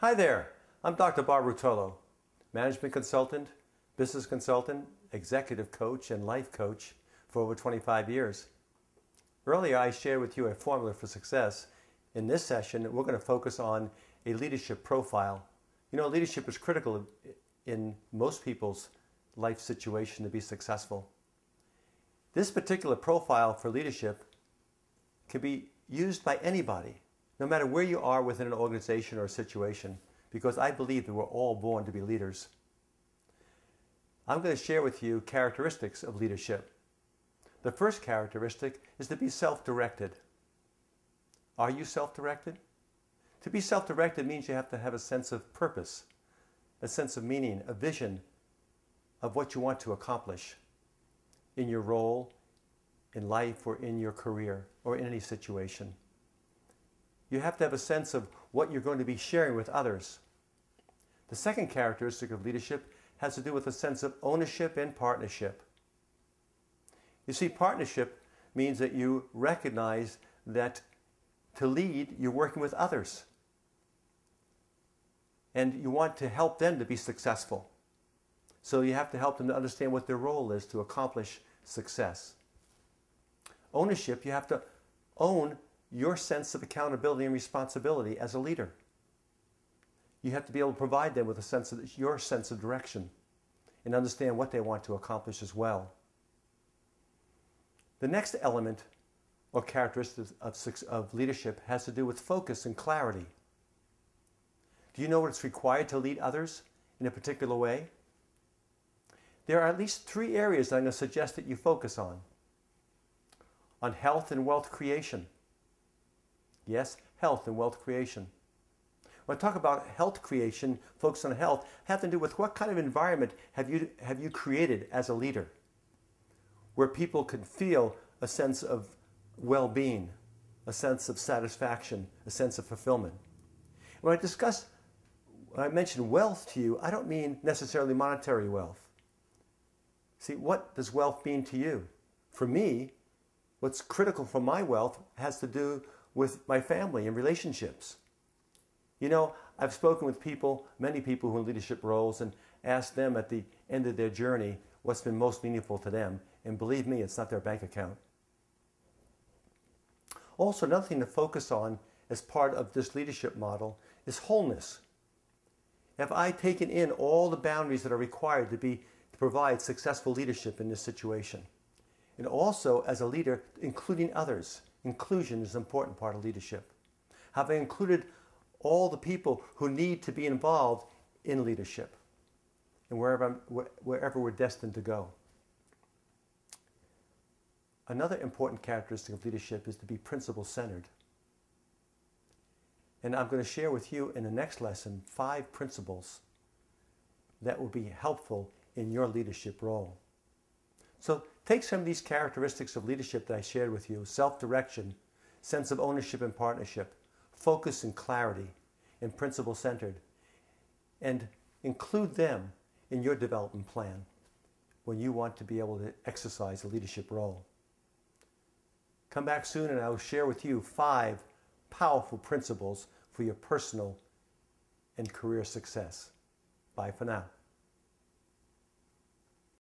Hi there, I'm Dr. Bob Rutolo, management consultant, business consultant, executive coach, and life coach for over 25 years. Earlier, I shared with you a formula for success. In this session, we're going to focus on a leadership profile. You know, leadership is critical in most people's life situation to be successful. This particular profile for leadership can be used by anybody, no matter where you are within an organization or a situation, because I believe that we're all born to be leaders. I'm going to share with you characteristics of leadership. The first characteristic is to be self-directed. Are you self-directed? To be self-directed means you have to have a sense of purpose, a sense of meaning, a vision of what you want to accomplish in your role, in life, or in your career, or in any situation. You have to have a sense of what you're going to be sharing with others. The second characteristic of leadership has to do with a sense of ownership and partnership. You see, partnership means that you recognize that to lead, you're working with others. And you want to help them to be successful. So you have to help them to understand what their role is to accomplish success. Ownership, you have to own your sense of accountability and responsibility as a leader. You have to be able to provide them with a sense of your sense of direction and understand what they want to accomplish as well. The next element or characteristic of leadership has to do with focus and clarity. Do you know what it's required to lead others in a particular way? There are at least 3 areas that I'm going to suggest that you focus on. On health and wealth creation. Yes, health and wealth creation. When I talk about health creation, focus on health, have to do with what kind of environment have you created as a leader, where people can feel a sense of well-being, a sense of satisfaction, a sense of fulfillment. When I mention wealth to you, I don't mean necessarily monetary wealth. See, what does wealth mean to you? For me, what's critical for my wealth has to do with my family and relationships. You know, I've spoken with people, many people who are in leadership roles, and asked them at the end of their journey what's been most meaningful to them. And believe me, it's not their bank account. Also, another thing to focus on as part of this leadership model is wholeness. Have I taken in all the boundaries that are required to provide successful leadership in this situation? And also, as a leader, including others. Inclusion is an important part of leadership. Have I included all the people who need to be involved in leadership and wherever we're destined to go? Another important characteristic of leadership is to be principle-centered. And I'm going to share with you in the next lesson 5 principles that will be helpful in your leadership role. So take some of these characteristics of leadership that I shared with you: self-direction, sense of ownership and partnership, focus and clarity, and principle-centered, and include them in your development plan when you want to be able to exercise a leadership role. Come back soon and I will share with you 5 powerful principles for your personal and career success. Bye for now.